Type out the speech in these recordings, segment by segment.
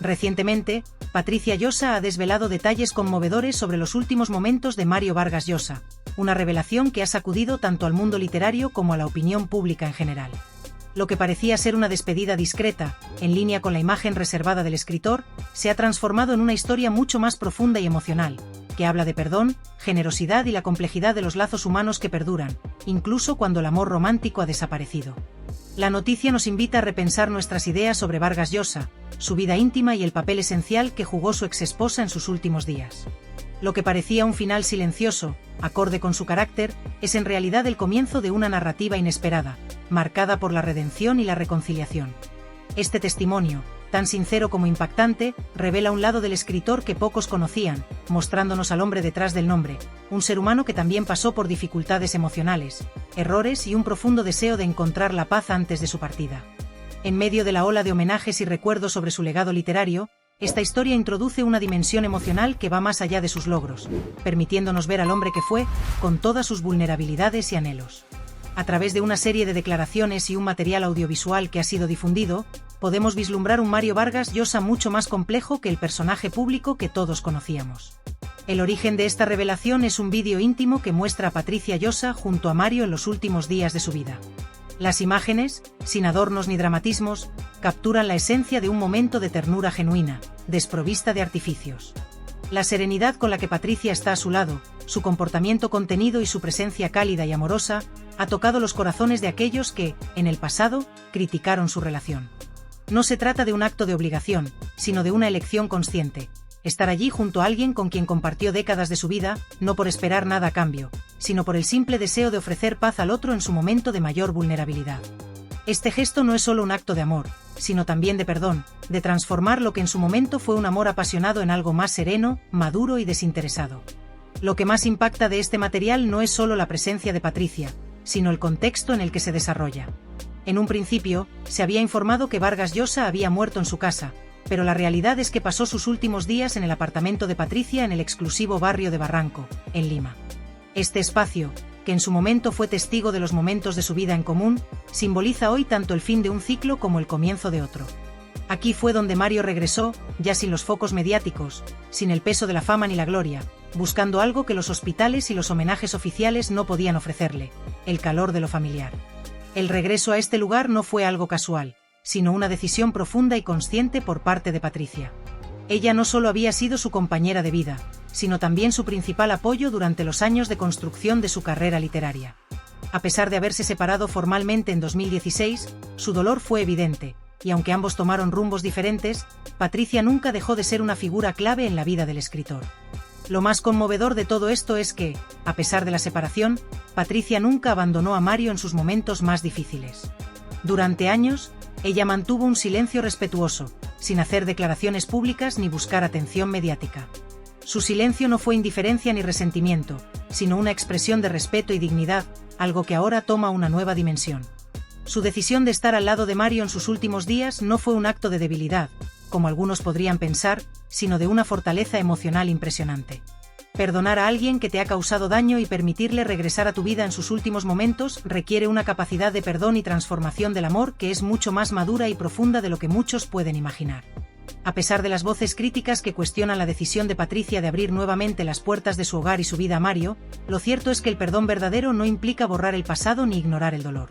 Recientemente, Patricia Llosa ha desvelado detalles conmovedores sobre los últimos momentos de Mario Vargas Llosa, una revelación que ha sacudido tanto al mundo literario como a la opinión pública en general. Lo que parecía ser una despedida discreta, en línea con la imagen reservada del escritor, se ha transformado en una historia mucho más profunda y emocional, que habla de perdón, generosidad y la complejidad de los lazos humanos que perduran, incluso cuando el amor romántico ha desaparecido. La noticia nos invita a repensar nuestras ideas sobre Vargas Llosa, su vida íntima y el papel esencial que jugó su exesposa en sus últimos días. Lo que parecía un final silencioso, acorde con su carácter, es en realidad el comienzo de una narrativa inesperada, marcada por la redención y la reconciliación. Este testimonio, tan sincero como impactante, revela un lado del escritor que pocos conocían, mostrándonos al hombre detrás del nombre, un ser humano que también pasó por dificultades emocionales, errores y un profundo deseo de encontrar la paz antes de su partida. En medio de la ola de homenajes y recuerdos sobre su legado literario, esta historia introduce una dimensión emocional que va más allá de sus logros, permitiéndonos ver al hombre que fue, con todas sus vulnerabilidades y anhelos. A través de una serie de declaraciones y un material audiovisual que ha sido difundido, podemos vislumbrar un Mario Vargas Llosa mucho más complejo que el personaje público que todos conocíamos. El origen de esta revelación es un vídeo íntimo que muestra a Patricia Llosa junto a Mario en los últimos días de su vida. Las imágenes, sin adornos ni dramatismos, capturan la esencia de un momento de ternura genuina, desprovista de artificios. La serenidad con la que Patricia está a su lado, su comportamiento contenido y su presencia cálida y amorosa, ha tocado los corazones de aquellos que, en el pasado, criticaron su relación. No se trata de un acto de obligación, sino de una elección consciente. Estar allí junto a alguien con quien compartió décadas de su vida, no por esperar nada a cambio, sino por el simple deseo de ofrecer paz al otro en su momento de mayor vulnerabilidad. Este gesto no es solo un acto de amor, sino también de perdón, de transformar lo que en su momento fue un amor apasionado en algo más sereno, maduro y desinteresado. Lo que más impacta de este material no es solo la presencia de Patricia, sino el contexto en el que se desarrolla. En un principio, se había informado que Vargas Llosa había muerto en su casa, pero la realidad es que pasó sus últimos días en el apartamento de Patricia en el exclusivo barrio de Barranco, en Lima. Este espacio, que en su momento fue testigo de los momentos de su vida en común, simboliza hoy tanto el fin de un ciclo como el comienzo de otro. Aquí fue donde Mario regresó, ya sin los focos mediáticos, sin el peso de la fama ni la gloria, buscando algo que los hospitales y los homenajes oficiales no podían ofrecerle: el calor de lo familiar. El regreso a este lugar no fue algo casual, sino una decisión profunda y consciente por parte de Patricia. Ella no solo había sido su compañera de vida, sino también su principal apoyo durante los años de construcción de su carrera literaria. A pesar de haberse separado formalmente en 2016, su dolor fue evidente, y aunque ambos tomaron rumbos diferentes, Patricia nunca dejó de ser una figura clave en la vida del escritor. Lo más conmovedor de todo esto es que, a pesar de la separación, Patricia nunca abandonó a Mario en sus momentos más difíciles. Durante años, ella mantuvo un silencio respetuoso, sin hacer declaraciones públicas ni buscar atención mediática. Su silencio no fue indiferencia ni resentimiento, sino una expresión de respeto y dignidad, algo que ahora toma una nueva dimensión. Su decisión de estar al lado de Mario en sus últimos días no fue un acto de debilidad, como algunos podrían pensar, sino de una fortaleza emocional impresionante. Perdonar a alguien que te ha causado daño y permitirle regresar a tu vida en sus últimos momentos requiere una capacidad de perdón y transformación del amor que es mucho más madura y profunda de lo que muchos pueden imaginar. A pesar de las voces críticas que cuestionan la decisión de Patricia de abrir nuevamente las puertas de su hogar y su vida a Mario, lo cierto es que el perdón verdadero no implica borrar el pasado ni ignorar el dolor.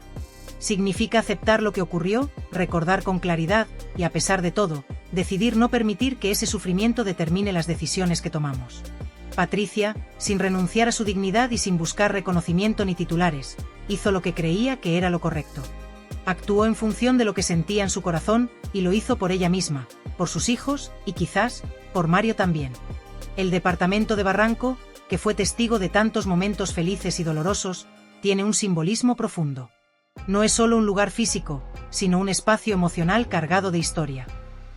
Significa aceptar lo que ocurrió, recordar con claridad, y a pesar de todo, decidir no permitir que ese sufrimiento determine las decisiones que tomamos. Patricia, sin renunciar a su dignidad y sin buscar reconocimiento ni titulares, hizo lo que creía que era lo correcto. Actuó en función de lo que sentía en su corazón, y lo hizo por ella misma, por sus hijos, y quizás, por Mario también. El departamento de Barranco, que fue testigo de tantos momentos felices y dolorosos, tiene un simbolismo profundo. No es solo un lugar físico, sino un espacio emocional cargado de historia.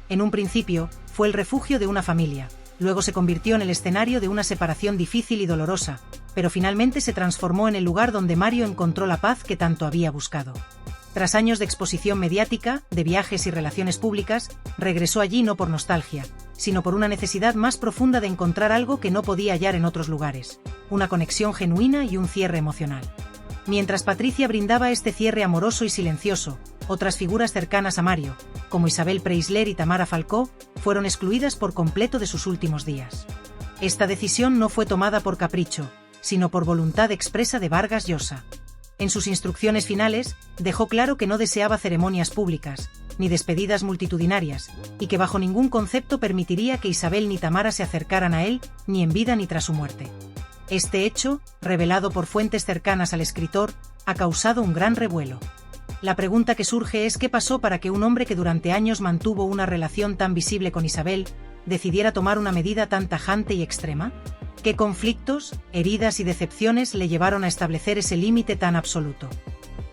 En un principio, fue el refugio de una familia. Luego se convirtió en el escenario de una separación difícil y dolorosa, pero finalmente se transformó en el lugar donde Mario encontró la paz que tanto había buscado. Tras años de exposición mediática, de viajes y relaciones públicas, regresó allí no por nostalgia, sino por una necesidad más profunda de encontrar algo que no podía hallar en otros lugares: una conexión genuina y un cierre emocional. Mientras Patricia brindaba este cierre amoroso y silencioso, Otras figuras cercanas a Mario, como Isabel Preisler y Tamara Falcó, fueron excluidas por completo de sus últimos días. Esta decisión no fue tomada por capricho, sino por voluntad expresa de Vargas Llosa. En sus instrucciones finales, dejó claro que no deseaba ceremonias públicas, ni despedidas multitudinarias, y que bajo ningún concepto permitiría que Isabel ni Tamara se acercaran a él, ni en vida ni tras su muerte. Este hecho, revelado por fuentes cercanas al escritor, ha causado un gran revuelo. La pregunta que surge es qué pasó para que un hombre que durante años mantuvo una relación tan visible con Isabel, decidiera tomar una medida tan tajante y extrema. ¿Qué conflictos, heridas y decepciones le llevaron a establecer ese límite tan absoluto?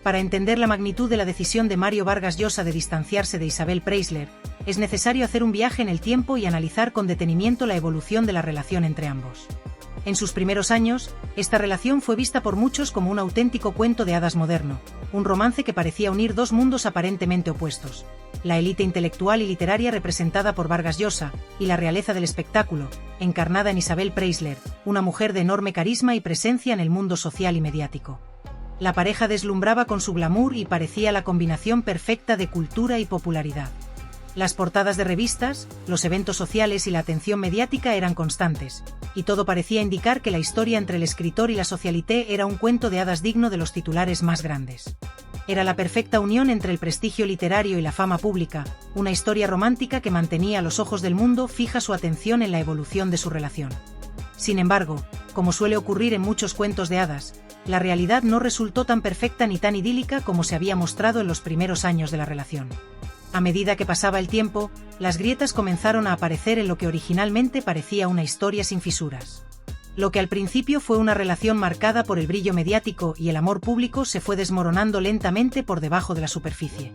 Para entender la magnitud de la decisión de Mario Vargas Llosa de distanciarse de Isabel Preisler, es necesario hacer un viaje en el tiempo y analizar con detenimiento la evolución de la relación entre ambos. En sus primeros años, esta relación fue vista por muchos como un auténtico cuento de hadas moderno, un romance que parecía unir dos mundos aparentemente opuestos: la élite intelectual y literaria representada por Vargas Llosa, y la realeza del espectáculo, encarnada en Isabel Preisler, una mujer de enorme carisma y presencia en el mundo social y mediático. La pareja deslumbraba con su glamour y parecía la combinación perfecta de cultura y popularidad. Las portadas de revistas, los eventos sociales y la atención mediática eran constantes, y todo parecía indicar que la historia entre el escritor y la socialité era un cuento de hadas digno de los titulares más grandes. Era la perfecta unión entre el prestigio literario y la fama pública, una historia romántica que mantenía a los ojos del mundo fija su atención en la evolución de su relación. Sin embargo, como suele ocurrir en muchos cuentos de hadas, la realidad no resultó tan perfecta ni tan idílica como se había mostrado en los primeros años de la relación. A medida que pasaba el tiempo, las grietas comenzaron a aparecer en lo que originalmente parecía una historia sin fisuras. Lo que al principio fue una relación marcada por el brillo mediático y el amor público se fue desmoronando lentamente por debajo de la superficie.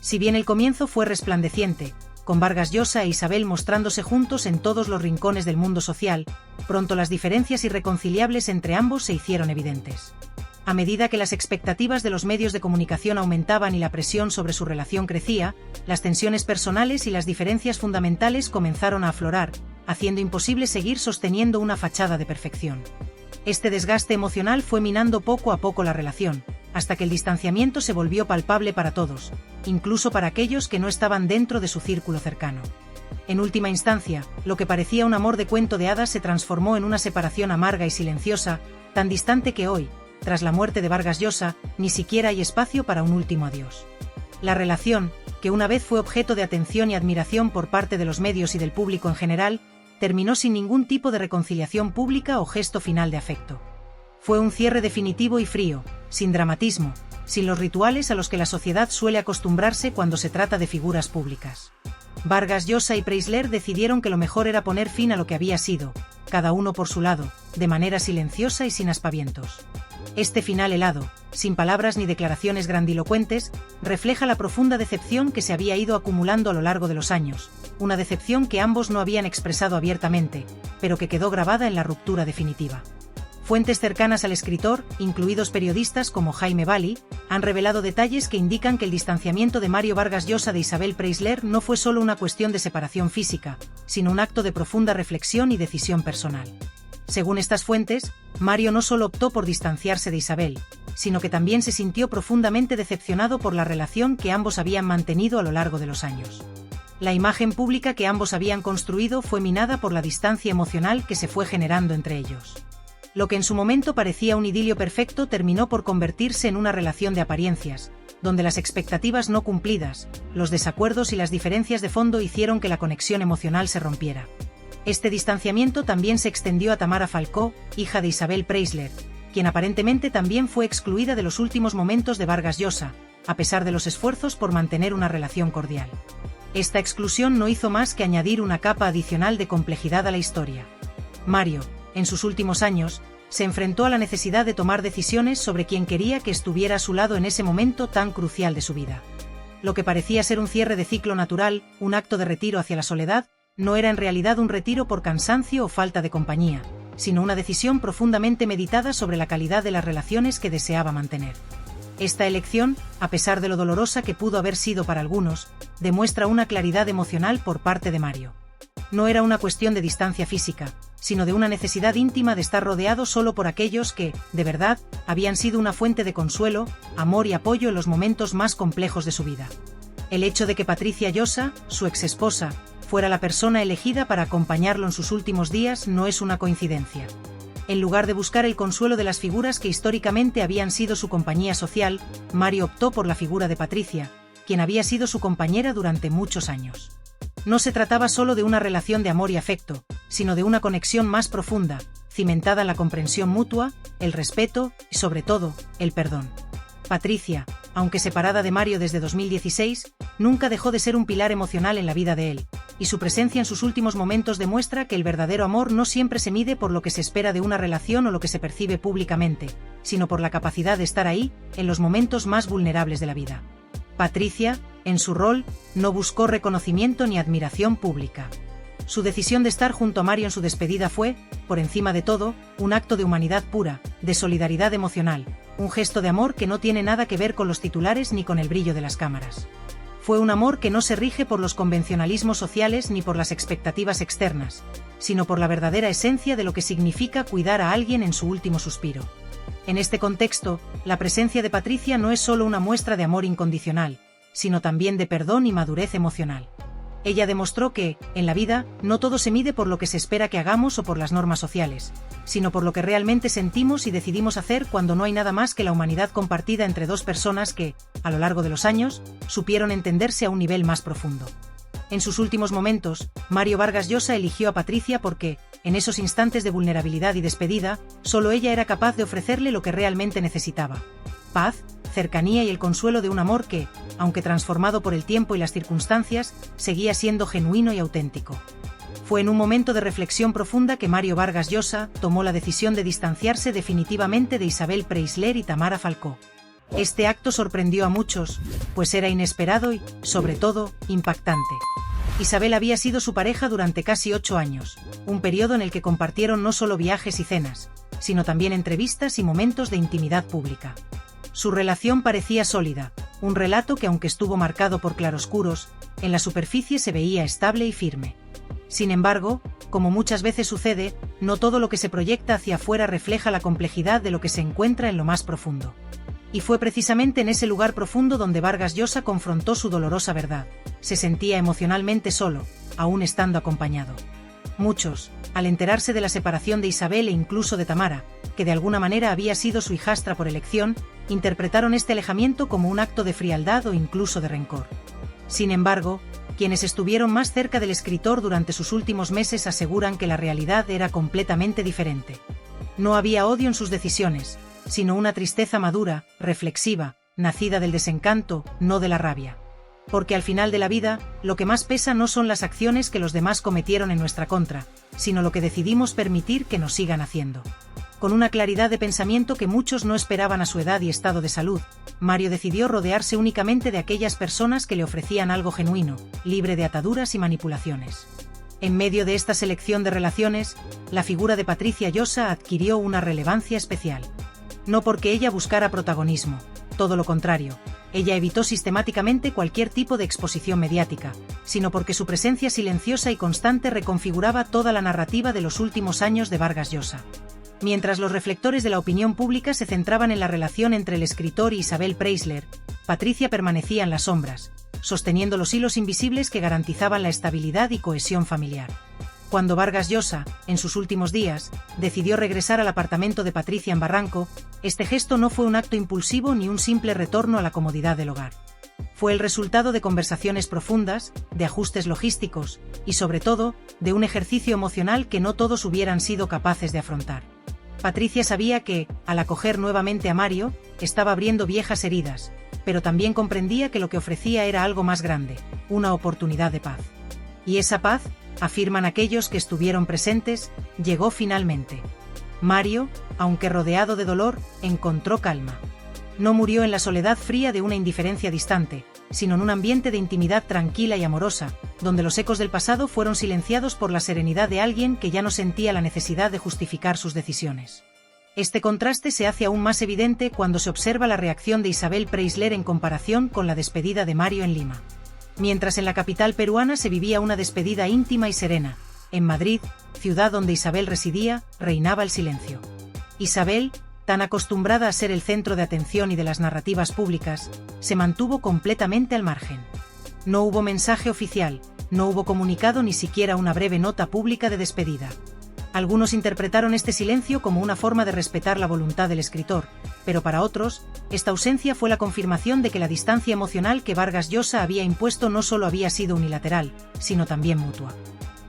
Si bien el comienzo fue resplandeciente, con Vargas Llosa e Isabel mostrándose juntos en todos los rincones del mundo social, pronto las diferencias irreconciliables entre ambos se hicieron evidentes. A medida que las expectativas de los medios de comunicación aumentaban y la presión sobre su relación crecía, las tensiones personales y las diferencias fundamentales comenzaron a aflorar, haciendo imposible seguir sosteniendo una fachada de perfección. Este desgaste emocional fue minando poco a poco la relación, hasta que el distanciamiento se volvió palpable para todos, incluso para aquellos que no estaban dentro de su círculo cercano. En última instancia, lo que parecía un amor de cuento de hadas se transformó en una separación amarga y silenciosa, tan distante que hoy, tras la muerte de Vargas Llosa, ni siquiera hay espacio para un último adiós. La relación, que una vez fue objeto de atención y admiración por parte de los medios y del público en general, terminó sin ningún tipo de reconciliación pública o gesto final de afecto. Fue un cierre definitivo y frío, sin dramatismo, sin los rituales a los que la sociedad suele acostumbrarse cuando se trata de figuras públicas. Vargas Llosa y Preisler decidieron que lo mejor era poner fin a lo que había sido, cada uno por su lado, de manera silenciosa y sin aspavientos. Este final helado, sin palabras ni declaraciones grandilocuentes, refleja la profunda decepción que se había ido acumulando a lo largo de los años, una decepción que ambos no habían expresado abiertamente, pero que quedó grabada en la ruptura definitiva. Fuentes cercanas al escritor, incluidos periodistas como Jaime Valli, han revelado detalles que indican que el distanciamiento de Mario Vargas Llosa de Isabel Preisler no fue solo una cuestión de separación física, sino un acto de profunda reflexión y decisión personal. Según estas fuentes, Mario no solo optó por distanciarse de Isabel, sino que también se sintió profundamente decepcionado por la relación que ambos habían mantenido a lo largo de los años. La imagen pública que ambos habían construido fue minada por la distancia emocional que se fue generando entre ellos. Lo que en su momento parecía un idilio perfecto terminó por convertirse en una relación de apariencias, donde las expectativas no cumplidas, los desacuerdos y las diferencias de fondo hicieron que la conexión emocional se rompiera. Este distanciamiento también se extendió a Tamara Falcó, hija de Isabel Preisler, quien aparentemente también fue excluida de los últimos momentos de Vargas Llosa, a pesar de los esfuerzos por mantener una relación cordial. Esta exclusión no hizo más que añadir una capa adicional de complejidad a la historia. Mario, en sus últimos años, se enfrentó a la necesidad de tomar decisiones sobre quién quería que estuviera a su lado en ese momento tan crucial de su vida. Lo que parecía ser un cierre de ciclo natural, un acto de retiro hacia la soledad, no era en realidad un retiro por cansancio o falta de compañía, sino una decisión profundamente meditada sobre la calidad de las relaciones que deseaba mantener. Esta elección, a pesar de lo dolorosa que pudo haber sido para algunos, demuestra una claridad emocional por parte de Mario. No era una cuestión de distancia física, sino de una necesidad íntima de estar rodeado solo por aquellos que, de verdad, habían sido una fuente de consuelo, amor y apoyo en los momentos más complejos de su vida. El hecho de que Patricia Llosa, su exesposa, fuera la persona elegida para acompañarlo en sus últimos días no es una coincidencia. En lugar de buscar el consuelo de las figuras que históricamente habían sido su compañía social, Mario optó por la figura de Patricia, quien había sido su compañera durante muchos años. No se trataba solo de una relación de amor y afecto, sino de una conexión más profunda, cimentada en la comprensión mutua, el respeto y, sobre todo, el perdón. Patricia, aunque separada de Mario desde 2016, nunca dejó de ser un pilar emocional en la vida de él, y su presencia en sus últimos momentos demuestra que el verdadero amor no siempre se mide por lo que se espera de una relación o lo que se percibe públicamente, sino por la capacidad de estar ahí, en los momentos más vulnerables de la vida. Patricia, en su rol, no buscó reconocimiento ni admiración pública. Su decisión de estar junto a Mario en su despedida fue, por encima de todo, un acto de humanidad pura, de solidaridad emocional, un gesto de amor que no tiene nada que ver con los titulares ni con el brillo de las cámaras. Fue un amor que no se rige por los convencionalismos sociales ni por las expectativas externas, sino por la verdadera esencia de lo que significa cuidar a alguien en su último suspiro. En este contexto, la presencia de Patricia no es solo una muestra de amor incondicional, sino también de perdón y madurez emocional. Ella demostró que, en la vida, no todo se mide por lo que se espera que hagamos o por las normas sociales, sino por lo que realmente sentimos y decidimos hacer cuando no hay nada más que la humanidad compartida entre dos personas que, a lo largo de los años, supieron entenderse a un nivel más profundo. En sus últimos momentos, Mario Vargas Llosa eligió a Patricia porque, en esos instantes de vulnerabilidad y despedida, solo ella era capaz de ofrecerle lo que realmente necesitaba: paz, cercanía y el consuelo de un amor que, aunque transformado por el tiempo y las circunstancias, seguía siendo genuino y auténtico. Fue en un momento de reflexión profunda que Mario Vargas Llosa tomó la decisión de distanciarse definitivamente de Isabel Preisler y Tamara Falcó. Este acto sorprendió a muchos, pues era inesperado y, sobre todo, impactante. Isabel había sido su pareja durante casi 8 años, un periodo en el que compartieron no solo viajes y cenas, sino también entrevistas y momentos de intimidad pública. Su relación parecía sólida, un relato que, aunque estuvo marcado por claroscuros, en la superficie se veía estable y firme. Sin embargo, como muchas veces sucede, no todo lo que se proyecta hacia afuera refleja la complejidad de lo que se encuentra en lo más profundo. Y fue precisamente en ese lugar profundo donde Vargas Llosa confrontó su dolorosa verdad. Se sentía emocionalmente solo, aún estando acompañado. Muchos, al enterarse de la separación de Isabel e incluso de Tamara, que de alguna manera había sido su hijastra por elección, interpretaron este alejamiento como un acto de frialdad o incluso de rencor. Sin embargo, quienes estuvieron más cerca del escritor durante sus últimos meses aseguran que la realidad era completamente diferente. No había odio en sus decisiones, sino una tristeza madura, reflexiva, nacida del desencanto, no de la rabia. Porque al final de la vida, lo que más pesa no son las acciones que los demás cometieron en nuestra contra, sino lo que decidimos permitir que nos sigan haciendo. Con una claridad de pensamiento que muchos no esperaban a su edad y estado de salud, Mario decidió rodearse únicamente de aquellas personas que le ofrecían algo genuino, libre de ataduras y manipulaciones. En medio de esta selección de relaciones, la figura de Patricia Llosa adquirió una relevancia especial. No porque ella buscara protagonismo, todo lo contrario, ella evitó sistemáticamente cualquier tipo de exposición mediática, sino porque su presencia silenciosa y constante reconfiguraba toda la narrativa de los últimos años de Vargas Llosa. Mientras los reflectores de la opinión pública se centraban en la relación entre el escritor y Isabel Preisler, Patricia permanecía en las sombras, sosteniendo los hilos invisibles que garantizaban la estabilidad y cohesión familiar. Cuando Vargas Llosa, en sus últimos días, decidió regresar al apartamento de Patricia en Barranco, este gesto no fue un acto impulsivo ni un simple retorno a la comodidad del hogar. Fue el resultado de conversaciones profundas, de ajustes logísticos, y sobre todo, de un ejercicio emocional que no todos hubieran sido capaces de afrontar. Patricia sabía que, al acoger nuevamente a Mario, estaba abriendo viejas heridas, pero también comprendía que lo que ofrecía era algo más grande, una oportunidad de paz. Y esa paz, afirman aquellos que estuvieron presentes, llegó finalmente. Mario, aunque rodeado de dolor, encontró calma. No murió en la soledad fría de una indiferencia distante, sino en un ambiente de intimidad tranquila y amorosa, donde los ecos del pasado fueron silenciados por la serenidad de alguien que ya no sentía la necesidad de justificar sus decisiones. Este contraste se hace aún más evidente cuando se observa la reacción de Isabel Preisler en comparación con la despedida de Mario en Lima. Mientras en la capital peruana se vivía una despedida íntima y serena, en Madrid, ciudad donde Isabel residía, reinaba el silencio. Isabel, tan acostumbrada a ser el centro de atención y de las narrativas públicas, se mantuvo completamente al margen. No hubo mensaje oficial, no hubo comunicado, ni siquiera una breve nota pública de despedida. Algunos interpretaron este silencio como una forma de respetar la voluntad del escritor, pero para otros, esta ausencia fue la confirmación de que la distancia emocional que Vargas Llosa había impuesto no solo había sido unilateral, sino también mutua.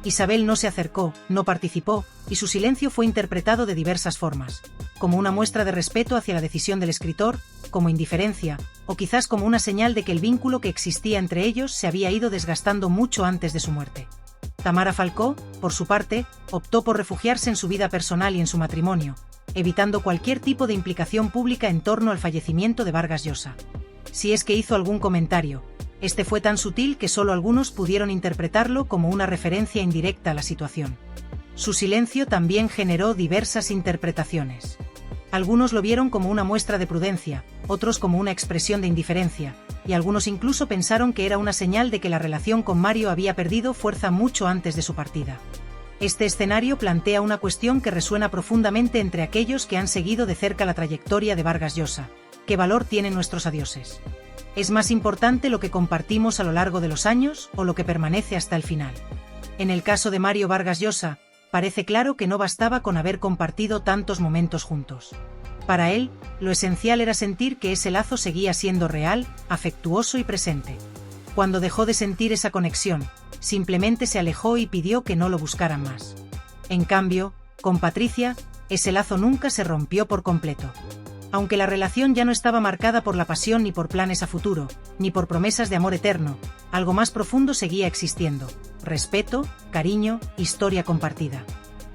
Isabel no se acercó, no participó, y su silencio fue interpretado de diversas formas, como una muestra de respeto hacia la decisión del escritor, como indiferencia, o quizás como una señal de que el vínculo que existía entre ellos se había ido desgastando mucho antes de su muerte. Tamara Falcó, por su parte, optó por refugiarse en su vida personal y en su matrimonio, evitando cualquier tipo de implicación pública en torno al fallecimiento de Vargas Llosa. Si es que hizo algún comentario, este fue tan sutil que solo algunos pudieron interpretarlo como una referencia indirecta a la situación. Su silencio también generó diversas interpretaciones. Algunos lo vieron como una muestra de prudencia, otros como una expresión de indiferencia, y algunos incluso pensaron que era una señal de que la relación con Mario había perdido fuerza mucho antes de su partida. Este escenario plantea una cuestión que resuena profundamente entre aquellos que han seguido de cerca la trayectoria de Vargas Llosa: ¿qué valor tienen nuestros adioses? ¿Es más importante lo que compartimos a lo largo de los años o lo que permanece hasta el final? En el caso de Mario Vargas Llosa, parece claro que no bastaba con haber compartido tantos momentos juntos. Para él, lo esencial era sentir que ese lazo seguía siendo real, afectuoso y presente. Cuando dejó de sentir esa conexión, simplemente se alejó y pidió que no lo buscaran más. En cambio, con Patricia, ese lazo nunca se rompió por completo. Aunque la relación ya no estaba marcada por la pasión ni por planes a futuro, ni por promesas de amor eterno, algo más profundo seguía existiendo: respeto, cariño, historia compartida.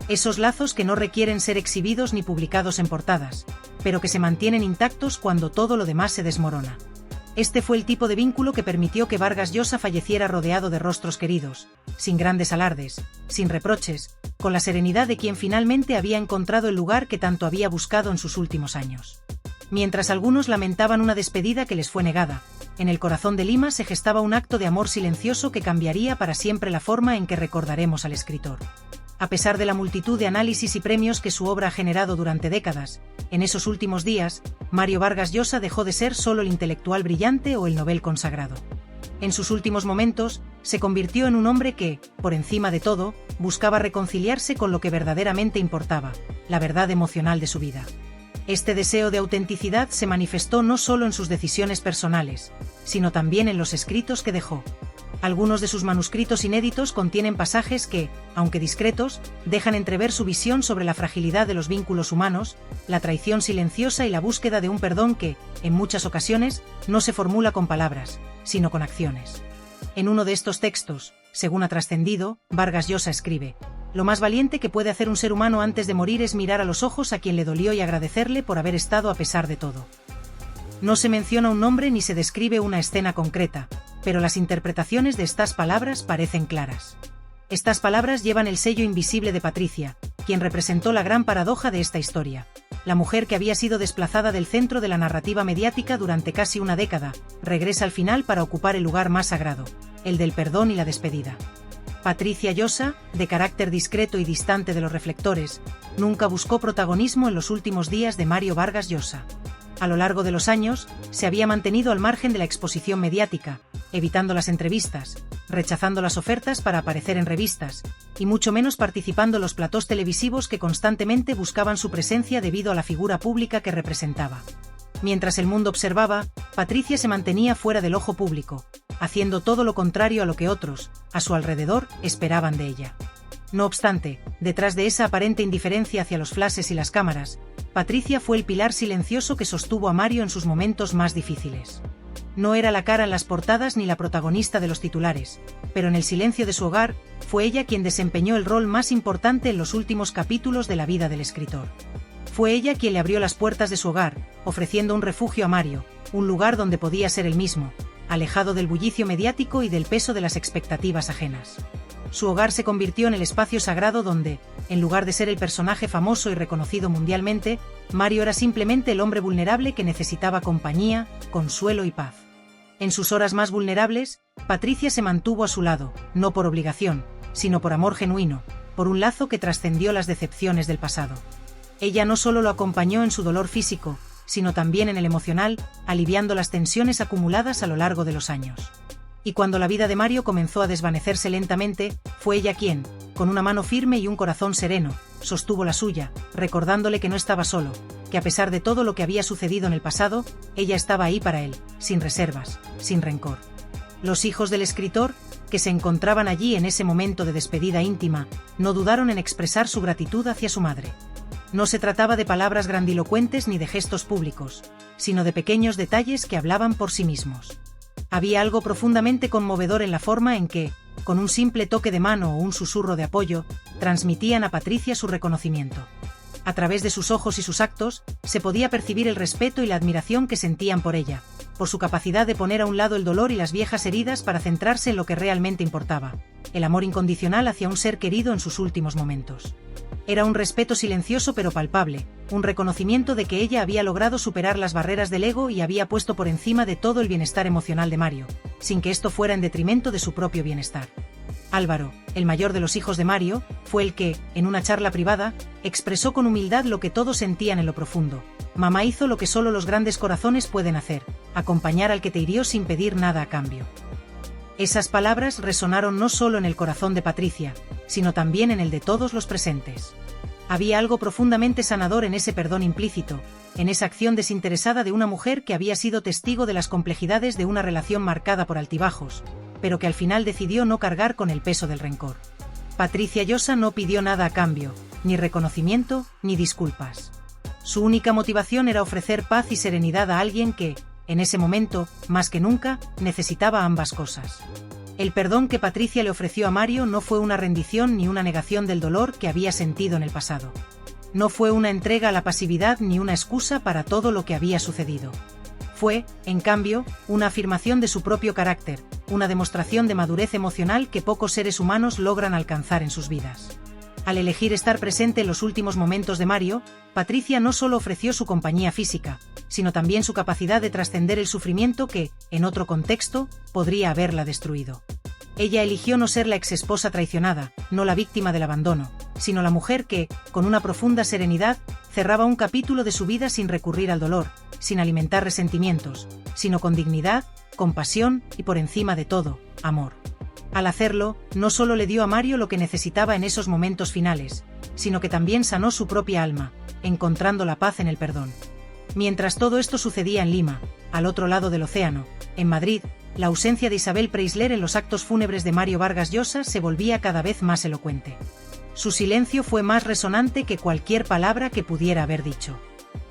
Esos lazos que no requieren ser exhibidos ni publicados en portadas, pero que se mantienen intactos cuando todo lo demás se desmorona. Este fue el tipo de vínculo que permitió que Vargas Llosa falleciera rodeado de rostros queridos, sin grandes alardes, sin reproches, con la serenidad de quien finalmente había encontrado el lugar que tanto había buscado en sus últimos años. Mientras algunos lamentaban una despedida que les fue negada, en el corazón de Lima se gestaba un acto de amor silencioso que cambiaría para siempre la forma en que recordaremos al escritor. A pesar de la multitud de análisis y premios que su obra ha generado durante décadas, en esos últimos días, Mario Vargas Llosa dejó de ser solo el intelectual brillante o el Nobel consagrado. En sus últimos momentos, se convirtió en un hombre que, por encima de todo, buscaba reconciliarse con lo que verdaderamente importaba: la verdad emocional de su vida. Este deseo de autenticidad se manifestó no solo en sus decisiones personales, sino también en los escritos que dejó. Algunos de sus manuscritos inéditos contienen pasajes que, aunque discretos, dejan entrever su visión sobre la fragilidad de los vínculos humanos, la traición silenciosa y la búsqueda de un perdón que, en muchas ocasiones, no se formula con palabras, sino con acciones. En uno de estos textos, según ha trascendido, Vargas Llosa escribe: «Lo más valiente que puede hacer un ser humano antes de morir es mirar a los ojos a quien le dolió y agradecerle por haber estado a pesar de todo». No se menciona un nombre ni se describe una escena concreta, pero las interpretaciones de estas palabras parecen claras. Estas palabras llevan el sello invisible de Patricia, quien representó la gran paradoja de esta historia. La mujer que había sido desplazada del centro de la narrativa mediática durante casi una década, regresa al final para ocupar el lugar más sagrado, el del perdón y la despedida. Patricia Llosa, de carácter discreto y distante de los reflectores, nunca buscó protagonismo en los últimos días de Mario Vargas Llosa. A lo largo de los años, se había mantenido al margen de la exposición mediática, evitando las entrevistas, rechazando las ofertas para aparecer en revistas, y mucho menos participando en los platós televisivos que constantemente buscaban su presencia debido a la figura pública que representaba. Mientras el mundo observaba, Patricia se mantenía fuera del ojo público, haciendo todo lo contrario a lo que otros, a su alrededor, esperaban de ella. No obstante, detrás de esa aparente indiferencia hacia los flashes y las cámaras, Patricia fue el pilar silencioso que sostuvo a Mario en sus momentos más difíciles. No era la cara en las portadas ni la protagonista de los titulares, pero en el silencio de su hogar, fue ella quien desempeñó el rol más importante en los últimos capítulos de la vida del escritor. Fue ella quien le abrió las puertas de su hogar, ofreciendo un refugio a Mario, un lugar donde podía ser él mismo, alejado del bullicio mediático y del peso de las expectativas ajenas. Su hogar se convirtió en el espacio sagrado donde, en lugar de ser el personaje famoso y reconocido mundialmente, Mario era simplemente el hombre vulnerable que necesitaba compañía, consuelo y paz. En sus horas más vulnerables, Patricia se mantuvo a su lado, no por obligación, sino por amor genuino, por un lazo que trascendió las decepciones del pasado. Ella no solo lo acompañó en su dolor físico, sino también en el emocional, aliviando las tensiones acumuladas a lo largo de los años. Y cuando la vida de Mario comenzó a desvanecerse lentamente, fue ella quien, con una mano firme y un corazón sereno, sostuvo la suya, recordándole que no estaba solo, que a pesar de todo lo que había sucedido en el pasado, ella estaba ahí para él, sin reservas, sin rencor. Los hijos del escritor, que se encontraban allí en ese momento de despedida íntima, no dudaron en expresar su gratitud hacia su madre. No se trataba de palabras grandilocuentes ni de gestos públicos, sino de pequeños detalles que hablaban por sí mismos. Había algo profundamente conmovedor en la forma en que, con un simple toque de mano o un susurro de apoyo, transmitían a Patricia su reconocimiento. A través de sus ojos y sus actos, se podía percibir el respeto y la admiración que sentían por ella, por su capacidad de poner a un lado el dolor y las viejas heridas para centrarse en lo que realmente importaba, el amor incondicional hacia un ser querido en sus últimos momentos. Era un respeto silencioso pero palpable, un reconocimiento de que ella había logrado superar las barreras del ego y había puesto por encima de todo el bienestar emocional de Mario, sin que esto fuera en detrimento de su propio bienestar. Álvaro, el mayor de los hijos de Mario, fue el que, en una charla privada, expresó con humildad lo que todos sentían en lo profundo. Mamá hizo lo que solo los grandes corazones pueden hacer, acompañar al que te hirió sin pedir nada a cambio. Esas palabras resonaron no solo en el corazón de Patricia, sino también en el de todos los presentes. Había algo profundamente sanador en ese perdón implícito, en esa acción desinteresada de una mujer que había sido testigo de las complejidades de una relación marcada por altibajos, pero que al final decidió no cargar con el peso del rencor. Patricia Llosa no pidió nada a cambio, ni reconocimiento, ni disculpas. Su única motivación era ofrecer paz y serenidad a alguien que, en ese momento, más que nunca, necesitaba ambas cosas. El perdón que Patricia le ofreció a Mario no fue una rendición ni una negación del dolor que había sentido en el pasado. No fue una entrega a la pasividad ni una excusa para todo lo que había sucedido. Fue, en cambio, una afirmación de su propio carácter, una demostración de madurez emocional que pocos seres humanos logran alcanzar en sus vidas. Al elegir estar presente en los últimos momentos de Mario, Patricia no solo ofreció su compañía física, sino también su capacidad de trascender el sufrimiento que, en otro contexto, podría haberla destruido. Ella eligió no ser la exesposa traicionada, no la víctima del abandono, sino la mujer que, con una profunda serenidad, cerraba un capítulo de su vida sin recurrir al dolor, sin alimentar resentimientos, sino con dignidad, compasión y, por encima de todo, amor. Al hacerlo, no solo le dio a Mario lo que necesitaba en esos momentos finales, sino que también sanó su propia alma, encontrando la paz en el perdón. Mientras todo esto sucedía en Lima, al otro lado del océano, en Madrid, la ausencia de Isabel Preisler en los actos fúnebres de Mario Vargas Llosa se volvía cada vez más elocuente. Su silencio fue más resonante que cualquier palabra que pudiera haber dicho.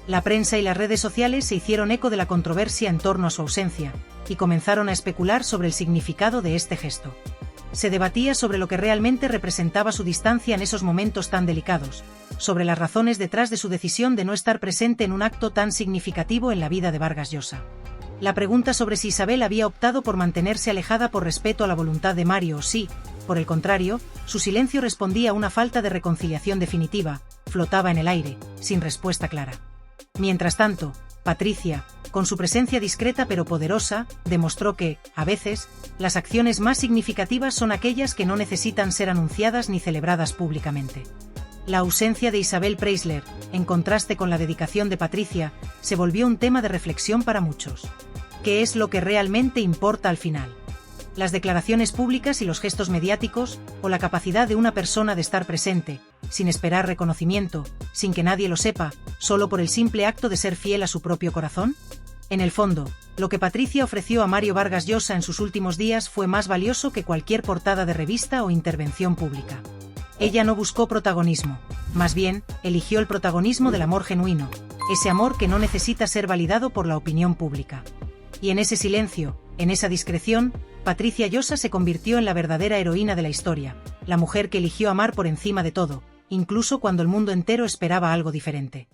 La prensa y las redes sociales se hicieron eco de la controversia en torno a su ausencia, y comenzaron a especular sobre el significado de este gesto. Se debatía sobre lo que realmente representaba su distancia en esos momentos tan delicados, sobre las razones detrás de su decisión de no estar presente en un acto tan significativo en la vida de Vargas Llosa. La pregunta sobre si Isabel había optado por mantenerse alejada por respeto a la voluntad de Mario o si, por el contrario, su silencio respondía a una falta de reconciliación definitiva, flotaba en el aire, sin respuesta clara. Mientras tanto, Patricia, con su presencia discreta pero poderosa, demostró que, a veces, las acciones más significativas son aquellas que no necesitan ser anunciadas ni celebradas públicamente. La ausencia de Isabel Preisler, en contraste con la dedicación de Patricia, se volvió un tema de reflexión para muchos. ¿Qué es lo que realmente importa al final? ¿Las declaraciones públicas y los gestos mediáticos, o la capacidad de una persona de estar presente, sin esperar reconocimiento, sin que nadie lo sepa, solo por el simple acto de ser fiel a su propio corazón? En el fondo, lo que Patricia ofreció a Mario Vargas Llosa en sus últimos días fue más valioso que cualquier portada de revista o intervención pública. Ella no buscó protagonismo, más bien, eligió el protagonismo del amor genuino, ese amor que no necesita ser validado por la opinión pública. Y en ese silencio, en esa discreción, Patricia Llosa se convirtió en la verdadera heroína de la historia, la mujer que eligió amar por encima de todo, incluso cuando el mundo entero esperaba algo diferente.